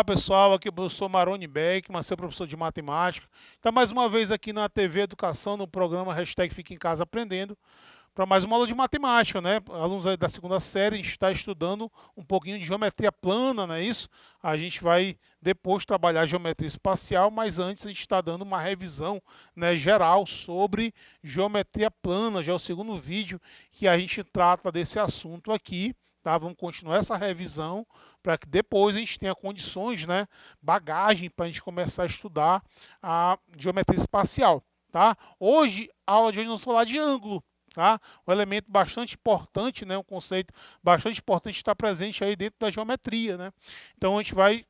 pessoal, aqui é o professor Maroni Beckman, seu professor de matemática. Está mais uma vez aqui na TV Educação, no programa Hashtag Fica em Casa Aprendendo, para mais uma aula de matemática, né? Alunos aí da segunda série, a gente está estudando um pouquinho de geometria plana, não é isso? A gente vai depois trabalhar geometria espacial, mas antes a gente está dando uma revisão, né, geral sobre geometria plana. Já é o segundo vídeo que a gente trata desse assunto aqui. Tá? Vamos continuar essa revisão para que depois a gente tenha condições, né, bagagem para a gente começar a estudar a geometria espacial. Tá? Hoje, a aula de hoje nós vamos falar de ângulo. Tá? Um elemento bastante importante, né, um conceito bastante importante está presente aí dentro da geometria. Né? Então a gente vai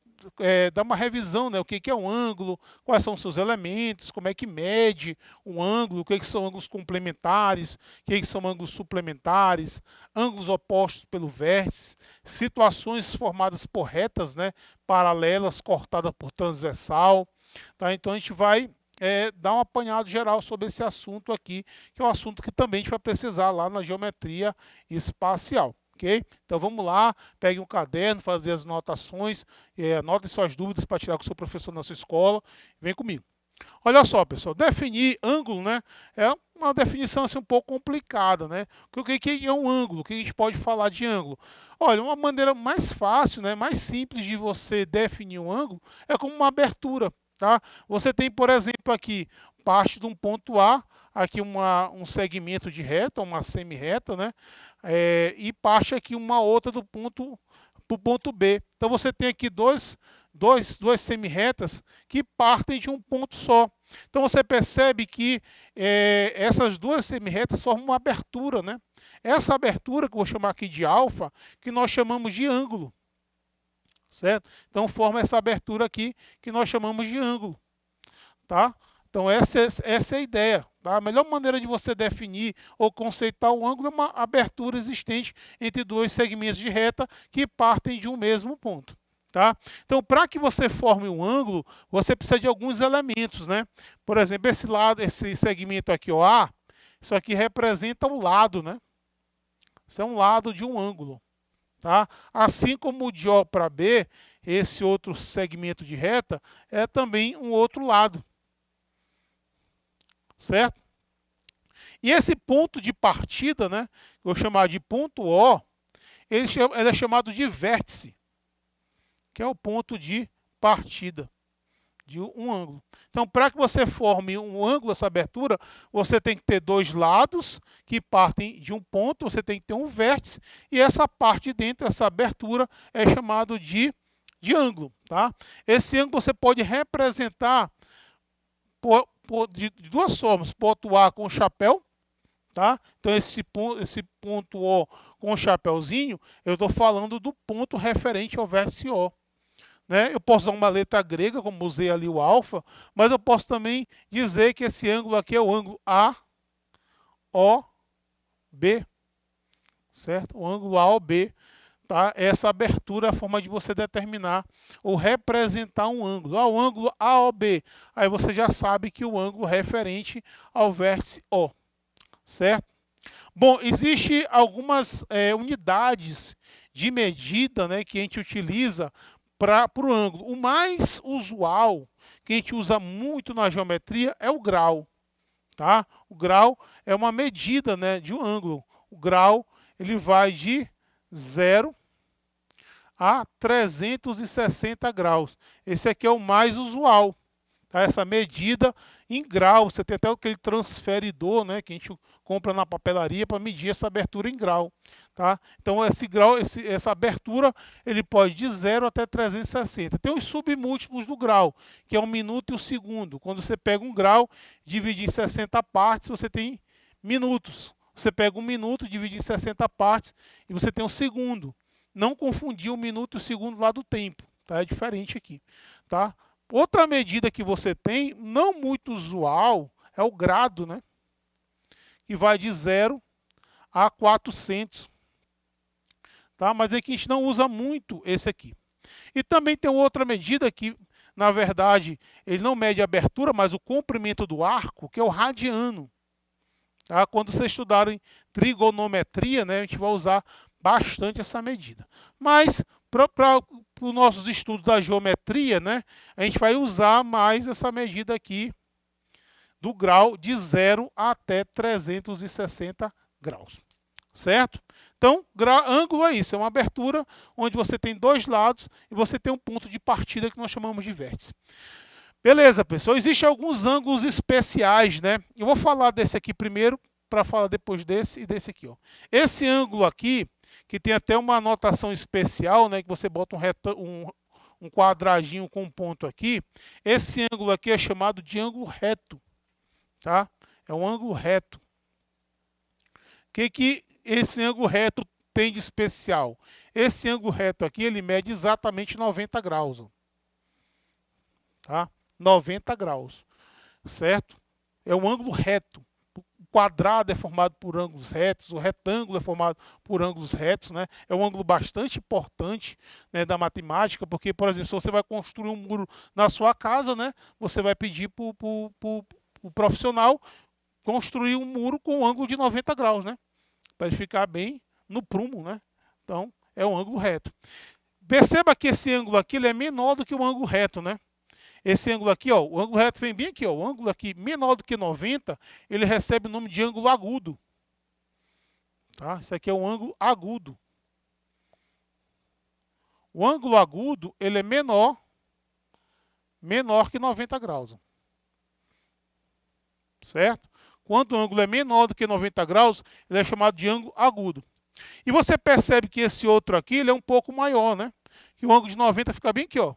dar uma revisão, né? O que é um ângulo, quais são os seus elementos, como é que mede um ângulo, o que são ângulos complementares, o que são ângulos suplementares, ângulos opostos pelo vértice, situações formadas por retas, né, paralelas cortadas por transversal. Tá? Então a gente vai dar um apanhado geral sobre esse assunto aqui, que é um assunto que também a gente vai precisar lá na geometria espacial. Okay? Então vamos lá, pegue um caderno, fazer as anotações, anotem suas dúvidas para tirar com o seu professor na sua escola, vem comigo. Olha só, pessoal, definir ângulo, né, é uma definição assim, um pouco complicada. Né? O que é um ângulo? O que a gente pode falar de ângulo? Olha, uma maneira mais fácil, né, mais simples de você definir um ângulo é como uma abertura. Tá? Você tem, por exemplo, aqui parte de um ponto A, aqui um segmento de reta, uma semi-reta, né? E parte aqui uma outra do ponto para o ponto B. Então você tem aqui duas semi-retas que partem de um ponto só. Então você percebe que essas duas semi-retas formam uma abertura, né? Essa abertura, que eu vou chamar aqui de alfa, que nós chamamos de ângulo. Certo? Então forma essa abertura aqui que nós chamamos de ângulo. Tá? Então essa é a ideia. Tá? A melhor maneira de você definir ou conceitar o ângulo é uma abertura existente entre dois segmentos de reta que partem de um mesmo ponto. Tá? Então, para que você forme um ângulo, você precisa de alguns elementos. Né? Por exemplo, esse segmento aqui, ó, A, isso aqui representa o lado. Né? Isso é um lado de um ângulo. Tá? Assim como de O para B, esse outro segmento de reta é também um outro lado. Certo? E esse ponto de partida, né, que eu vou chamar de ponto O, ele é chamado de vértice, que é o ponto de partida de um ângulo. Então, para que você forme um ângulo, essa abertura, você tem que ter dois lados que partem de um ponto, você tem que ter um vértice, e essa parte dentro, essa abertura, é chamado de ângulo. Tá? Esse ângulo você pode representar de duas formas, ponto A com chapéu, tá? Então esse ponto O com o chapéuzinho, eu estou falando do ponto referente ao vértice O. Né? Eu posso usar uma letra grega, como usei ali o alfa, mas eu posso também dizer que esse ângulo aqui é o ângulo AOB, certo? O ângulo AOB, tá? Essa abertura é a forma de você determinar ou representar um ângulo. O ângulo AOB, aí você já sabe que o ângulo referente ao vértice O, certo? Bom, existe algumas unidades de medida, né, que a gente utiliza para o ângulo. O mais usual, que a gente usa muito na geometria, é o grau. Tá? O grau é uma medida, né, de um ângulo. O grau ele vai de 0 a 360 graus. Esse aqui é o mais usual. Tá? Essa medida em grau. Você tem até aquele transferidor, né, que a gente compra na papelaria para medir essa abertura em grau. Tá? Então esse grau, essa abertura, ele pode de 0 até 360. Tem os submúltiplos do grau, que é 1 minuto e 1 segundo. Quando você pega um grau, divide em 60 partes, você tem minutos. Você pega 1 minuto, divide em 60 partes e você tem 1 segundo. Não confundir o minuto e o segundo lá do tempo. Tá? É diferente aqui. Tá? Outra medida que você tem, não muito usual, é o grado, né? Que vai de 0 a 400. Tá? Mas aqui a gente não usa muito esse aqui. E também tem outra medida que, na verdade, ele não mede a abertura, mas o comprimento do arco, que é o radiano. Tá? Quando vocês estudarem trigonometria, né, a gente vai usar bastante essa medida. Mas, Para os nossos estudos da geometria, né, a gente vai usar mais essa medida aqui do grau de 0 até 360 graus, certo? Então, ângulo é isso, é uma abertura onde você tem dois lados e você tem um ponto de partida que nós chamamos de vértice. Beleza, pessoal, existem alguns ângulos especiais, né? Eu vou falar desse aqui primeiro, para falar depois desse e desse aqui, ó. Esse ângulo aqui, que tem até uma anotação especial, né, que você bota um quadradinho com um ponto aqui. Esse ângulo aqui é chamado de ângulo reto, tá? É um ângulo reto. O que esse ângulo reto tem de especial? Esse ângulo reto aqui, ele mede exatamente 90 graus, ó. Tá? 90 graus, certo? É um ângulo reto. Quadrado é formado por ângulos retos, o retângulo é formado por ângulos retos, né? É um ângulo bastante importante, né, da matemática, porque, por exemplo, se você vai construir um muro na sua casa, né, você vai pedir para o profissional construir um muro com um ângulo de 90 graus, né? Para ele ficar bem no prumo, né? Então, é um ângulo reto. Perceba que esse ângulo aqui ele é menor do que o ângulo reto, né? Esse ângulo aqui, ó, o ângulo reto vem bem aqui, ó, o ângulo aqui menor do que 90, ele recebe o nome de ângulo agudo. Tá? Isso aqui é um ângulo agudo. O ângulo agudo, ele é menor que 90 graus. Certo? Quando o ângulo é menor do que 90 graus, ele é chamado de ângulo agudo. E você percebe que esse outro aqui, ele é um pouco maior, né? Que o ângulo de 90 fica bem aqui, ó.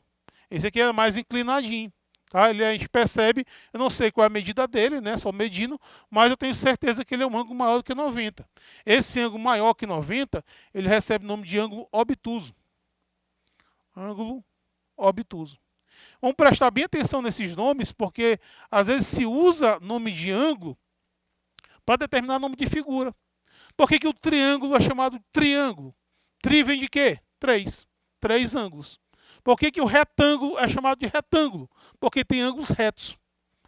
Esse aqui é mais inclinadinho, tá? A gente percebe, eu não sei qual é a medida dele, né? Só medindo, mas eu tenho certeza que ele é um ângulo maior do que 90. Esse ângulo maior que 90, ele recebe o nome de ângulo obtuso. Ângulo obtuso. Vamos prestar bem atenção nesses nomes, porque às vezes se usa nome de ângulo para determinar nome de figura. Por que o triângulo é chamado triângulo? Tri vem de quê? Três. Três ângulos. Por que o retângulo é chamado de retângulo? Porque tem ângulos retos.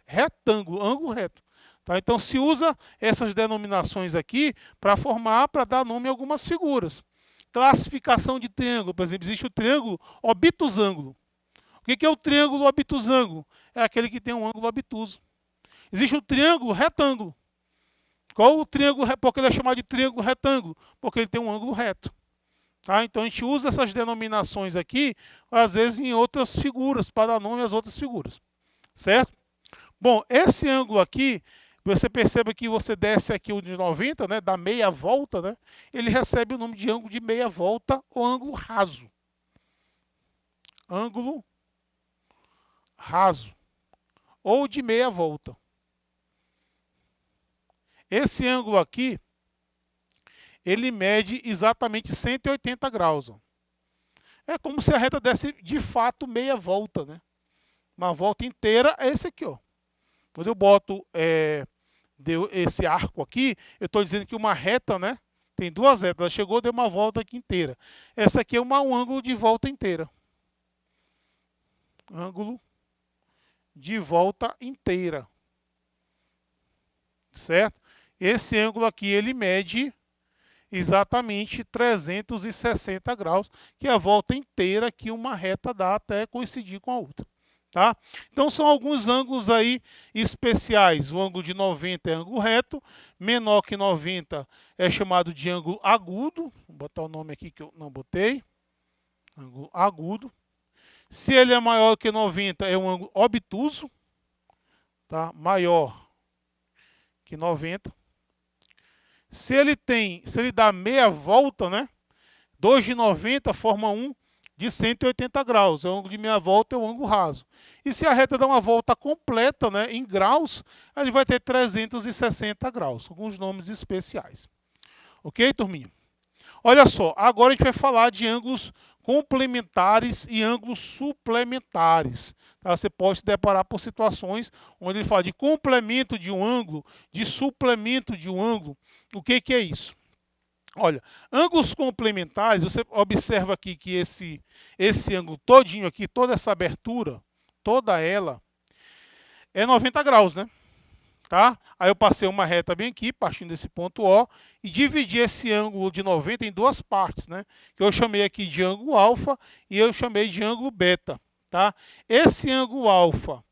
Retângulo, ângulo reto. Tá? Então se usa essas denominações aqui para dar nome a algumas figuras. Classificação de triângulo. Por exemplo, existe o triângulo obtusângulo. O que é o triângulo obtusângulo? É aquele que tem um ângulo obtuso. Existe o triângulo retângulo. Qual o triângulo? Porque ele é chamado de triângulo retângulo? Porque ele tem um ângulo reto. Tá? Então a gente usa essas denominações aqui, às vezes em outras figuras, para dar nome às outras figuras. Certo? Bom, esse ângulo aqui, você percebe que você desce aqui o de 90, né, dá meia volta, né, ele recebe o nome de ângulo de meia volta ou ângulo raso. Ângulo raso. Ou de meia volta. Esse ângulo aqui, ele mede exatamente 180 graus. Ó. É como se a reta desse de fato meia volta, né? Uma volta inteira é esse aqui, ó. Quando eu boto esse arco aqui, eu estou dizendo que uma reta, né? Tem duas retas, ela chegou, deu uma volta aqui inteira. Essa aqui é um ângulo de volta inteira. Ângulo de volta inteira. Certo? Esse ângulo aqui, ele mede exatamente 360 graus, que é a volta inteira que uma reta dá até coincidir com a outra. Tá? Então são alguns ângulos aí especiais. O ângulo de 90 é ângulo reto, menor que 90 é chamado de ângulo agudo. Vou botar o nome aqui que eu não botei. Ângulo agudo. Se ele é maior que 90 é um ângulo obtuso, tá? Maior que 90. Se ele dá meia volta, né? 2 de 90 forma um de 180 graus. O ângulo de meia volta é o ângulo raso. E se a reta dá uma volta completa, né, em graus, ele vai ter 360 graus. Alguns nomes especiais. Ok, turminha? Olha só, agora a gente vai falar de ângulos complementares e ângulos suplementares. Tá? Você pode se deparar por situações onde ele fala de complemento de um ângulo, de suplemento de um ângulo. O que é isso? Olha, ângulos complementares, você observa aqui que esse ângulo todinho aqui, toda essa abertura, toda ela, é 90 graus, né? tá? Aí eu passei uma reta bem aqui, partindo desse ponto O, e dividi esse ângulo de 90 em duas partes, né? Que eu chamei aqui de ângulo alfa e eu chamei de ângulo beta, tá? Esse ângulo alfa,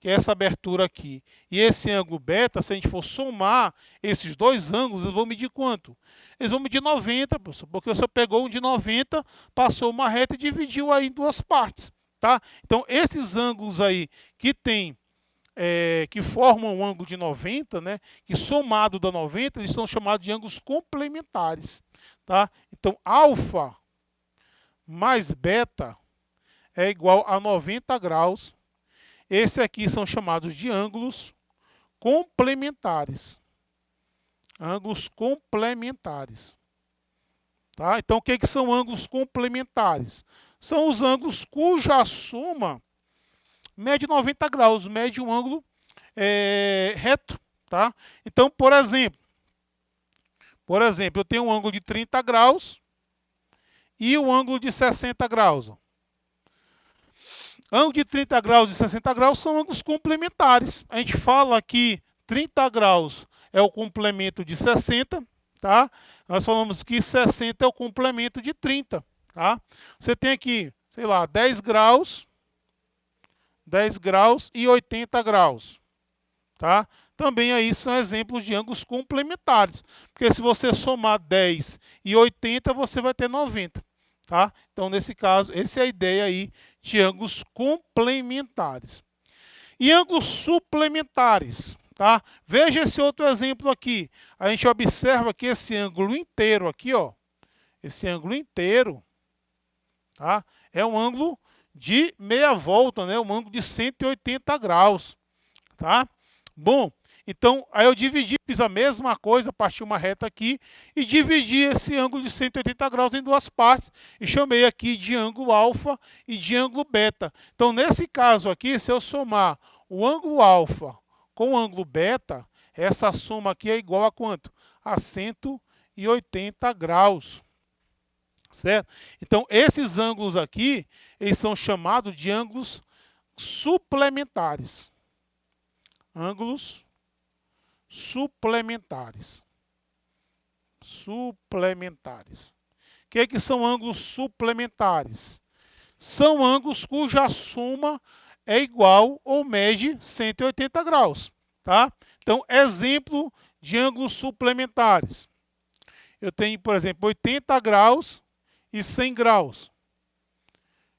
que é essa abertura aqui, e esse ângulo beta, se a gente for somar esses dois ângulos, eles vão medir quanto? Eles vão medir 90, professor, porque você pegou um de 90, passou uma reta e dividiu aí em duas partes, tá? Então, esses ângulos aí que tem que formam um ângulo de 90, né, que somado dá 90, eles são chamados de ângulos complementares. Tá? Então, alfa mais beta é igual a 90 graus. Esses aqui são chamados de ângulos complementares. Ângulos complementares. Tá? Então, o que são ângulos complementares? São os ângulos cuja soma mede 90 graus, mede um ângulo reto, tá? Então, por exemplo, eu tenho um ângulo de 30 graus e um ângulo de 60 graus. Ó. Ângulo de 30 graus e 60 graus são ângulos complementares. A gente fala que 30 graus é o complemento de 60, tá? Nós falamos que 60 é o complemento de 30, tá? Você tem aqui, sei lá, 10 graus e 80 graus, tá? Também aí são exemplos de ângulos complementares, porque se você somar 10 e 80, você vai ter 90, tá? Então, nesse caso, essa é a ideia aí de ângulos complementares. E ângulos suplementares, tá? Veja esse outro exemplo aqui. A gente observa que esse ângulo inteiro aqui, ó, esse ângulo inteiro, tá? É um ângulo de meia volta, né? Um ângulo de 180 graus, tá? Bom, então aí eu fiz a mesma coisa, parti uma reta aqui e dividi esse ângulo de 180 graus em duas partes e chamei aqui de ângulo alfa e de ângulo beta. Então, nesse caso aqui, se eu somar o ângulo alfa com o ângulo beta, essa soma aqui é igual a quanto? A 180 graus. Certo? Então, esses ângulos aqui, eles são chamados de ângulos suplementares. Ângulos suplementares. Suplementares. O que são ângulos suplementares? São ângulos cuja soma é igual ou mede 180 graus. Tá? Então, exemplo de ângulos suplementares. Eu tenho, por exemplo, 80 graus e 100 graus.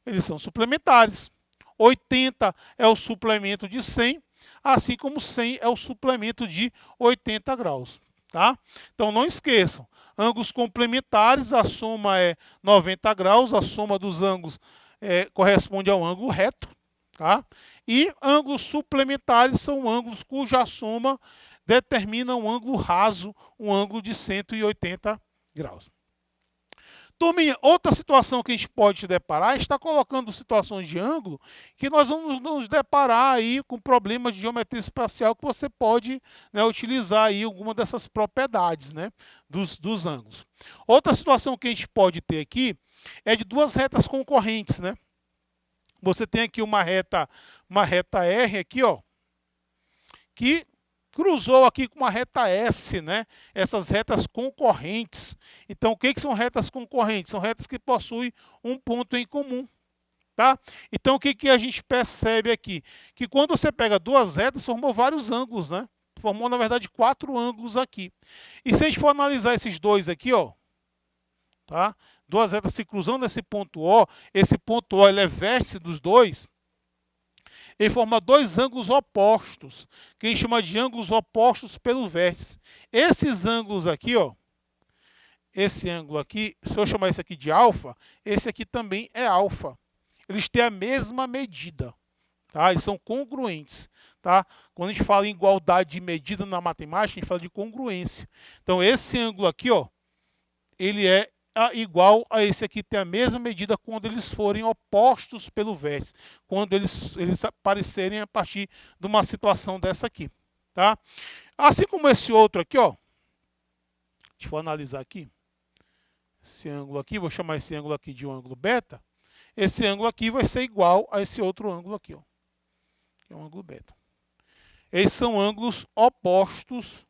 Eles são suplementares. 80 é o suplemento de 100, assim como 100 é o suplemento de 80 graus. Tá? Então, não esqueçam, ângulos complementares, a soma é 90 graus, a soma dos ângulos corresponde ao ângulo reto. Tá? E ângulos suplementares são ângulos cuja soma determina um ângulo raso, um ângulo de 180 graus. Turminha, outra situação que a gente pode se deparar, está colocando situações de ângulo que nós vamos nos deparar aí com problemas de geometria espacial que você pode, né, utilizar aí alguma dessas propriedades, né, dos ângulos. Outra situação que a gente pode ter aqui é de duas retas concorrentes, né? Você tem aqui uma reta R aqui, ó, que cruzou aqui com uma reta S, né? Essas retas concorrentes. Então, o que são retas concorrentes? São retas que possuem um ponto em comum. Tá? Então, o que a gente percebe aqui? Que quando você pega duas retas, formou vários ângulos, né? Formou, na verdade, 4 ângulos aqui. E se a gente for analisar esses dois aqui, ó, tá? Duas retas se cruzando nesse ponto O, esse ponto O ele é vértice dos dois, ele forma dois ângulos opostos, que a gente chama de ângulos opostos pelo vértice. Esses ângulos aqui, ó, esse ângulo aqui, se eu chamar esse aqui de alfa, esse aqui também é alfa. Eles têm a mesma medida, tá? Eles são congruentes, tá? Quando a gente fala em igualdade de medida na matemática, a gente fala de congruência. Então, esse ângulo aqui, ó, ele é igual a esse aqui, tem a mesma medida quando eles forem opostos pelo vértice, quando eles aparecerem a partir de uma situação dessa aqui, tá? Assim como esse outro aqui, ó, deixa eu analisar aqui, esse ângulo aqui, vou chamar esse ângulo aqui de um ângulo beta, esse ângulo aqui vai ser igual a esse outro ângulo aqui, ó, que é um ângulo beta. Eles são ângulos opostos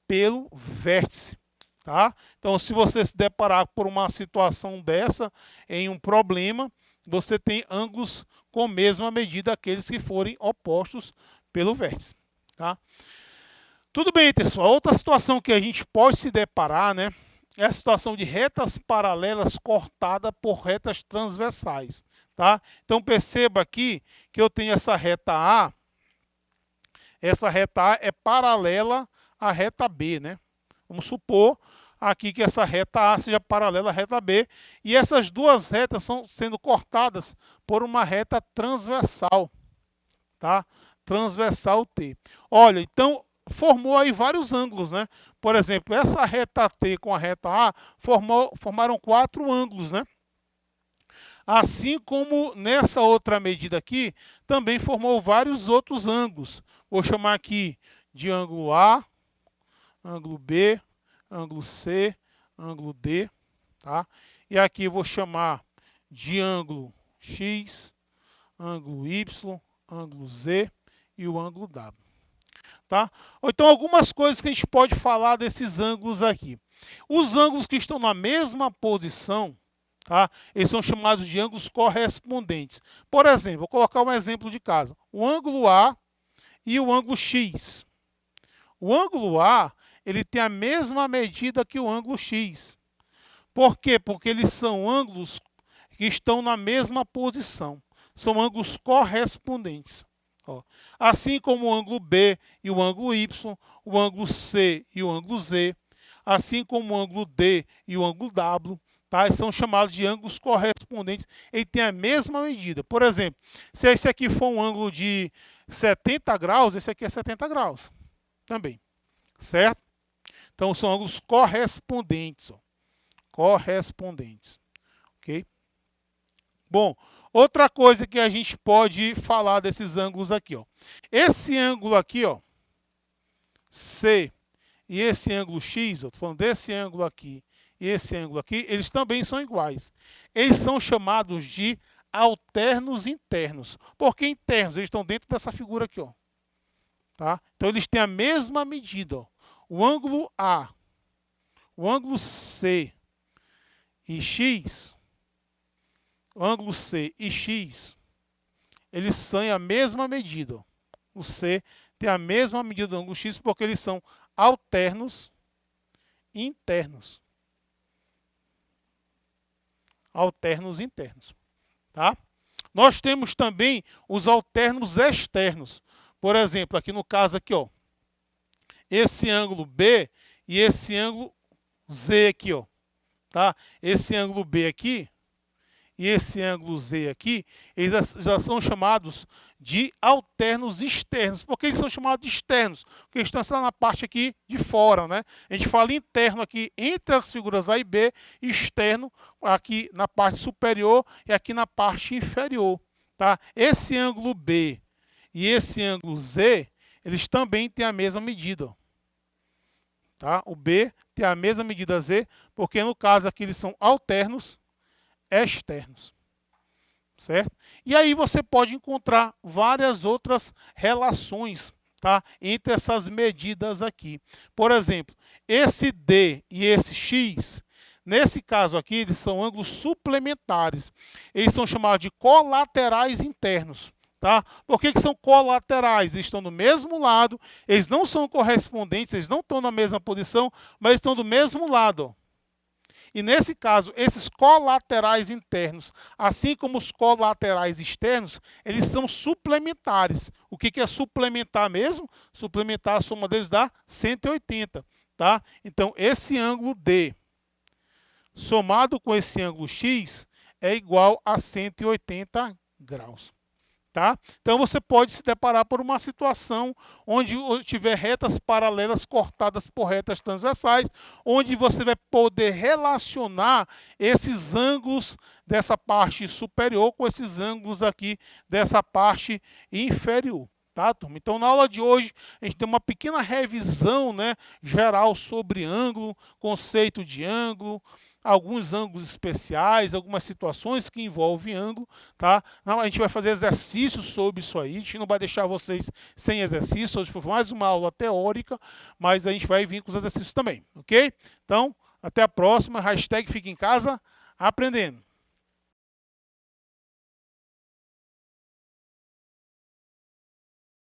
pelo vértice, tá? Então, se você se deparar por uma situação dessa, em um problema, você tem ângulos com a mesma medida, aqueles que forem opostos pelo vértice, tá? Tudo bem, pessoal. Outra situação que a gente pode se deparar, né, é a situação de retas paralelas cortadas por retas transversais, tá? Então, perceba aqui que eu tenho essa reta A. Essa reta A é paralela à reta B, né? Vamos supor aqui que essa reta A seja paralela à reta B. E essas duas retas estão sendo cortadas por uma reta transversal, tá? Transversal T. Olha, então formou aí vários ângulos, né? Por exemplo, essa reta T com a reta A formaram 4 ângulos, né? Assim como nessa outra medida aqui, também formou vários outros ângulos. Vou chamar aqui de ângulo A, ângulo B, ângulo C, ângulo D, tá? E aqui vou chamar de ângulo X, ângulo Y, ângulo Z e o ângulo W. Tá? Ou então algumas coisas que a gente pode falar desses ângulos aqui. Os ângulos que estão na mesma posição, tá? Eles são chamados de ângulos correspondentes. Por exemplo, vou colocar um exemplo de casa. O ângulo A e o ângulo X. O ângulo A, ele tem a mesma medida que o ângulo X. Por quê? Porque eles são ângulos que estão na mesma posição. São ângulos correspondentes. Ó. Assim como o ângulo B e o ângulo Y, o ângulo C e o ângulo Z, assim como o ângulo D e o ângulo W, tá? São chamados de ângulos correspondentes. Ele tem a mesma medida. Por exemplo, se esse aqui for um ângulo de 70 graus, esse aqui é 70 graus também, certo? Então, são ângulos correspondentes, ó. Correspondentes, ok? Bom, outra coisa que a gente pode falar desses ângulos aqui, ó. Esse ângulo aqui, ó, C, e esse ângulo X, eu estou falando desse ângulo aqui e esse ângulo aqui, eles também são iguais. Eles são chamados de alternos internos. Por que internos? Eles estão dentro dessa figura aqui, ó. Tá? Então, eles têm a mesma medida, ó. O ângulo A, o ângulo C e X, o ângulo C e X, eles têm a mesma medida, ó. O C tem a mesma medida do ângulo X porque eles são alternos internos. Alternos internos, tá? Nós temos também os alternos externos. Por exemplo, aqui no caso aqui, ó, esse ângulo B e esse ângulo Z aqui, ó, tá? Esse ângulo B aqui e esse ângulo Z aqui, eles já são chamados de alternos externos. Por que eles são chamados de externos? Porque eles estão na parte aqui de fora, né? A gente fala interno aqui entre as figuras A e B, externo aqui na parte superior e aqui na parte inferior, tá? Esse ângulo B e esse ângulo Z, eles também têm a mesma medida, ó. Tá? O B tem a mesma medida Z, porque no caso aqui eles são alternos externos, certo? E aí você pode encontrar várias outras relações, tá, entre essas medidas aqui. Por exemplo, esse D e esse X, nesse caso aqui, eles são ângulos suplementares. Eles são chamados de colaterais internos. Tá? Por que são colaterais? Eles estão do mesmo lado, eles não são correspondentes, eles não estão na mesma posição, mas estão do mesmo lado, ó. E nesse caso, esses colaterais internos, assim como os colaterais externos, eles são suplementares. O que é suplementar mesmo? Suplementar, a soma deles dá 180. Tá? Então, esse ângulo D, somado com esse ângulo X, é igual a 180 graus. Tá? Então, você pode se deparar por uma situação onde tiver retas paralelas cortadas por retas transversais, onde você vai poder relacionar esses ângulos dessa parte superior com esses ângulos aqui dessa parte inferior. Tá, turma? Então, na aula de hoje, a gente tem uma pequena revisão, né, geral sobre ângulo, conceito de ângulo, alguns ângulos especiais, algumas situações que envolvem ângulo, tá? A gente vai fazer exercícios sobre isso aí, a gente não vai deixar vocês sem exercício, hoje foi mais uma aula teórica, mas a gente vai vir com os exercícios também, ok? Então, até a próxima, hashtag Fica em Casa Aprendendo.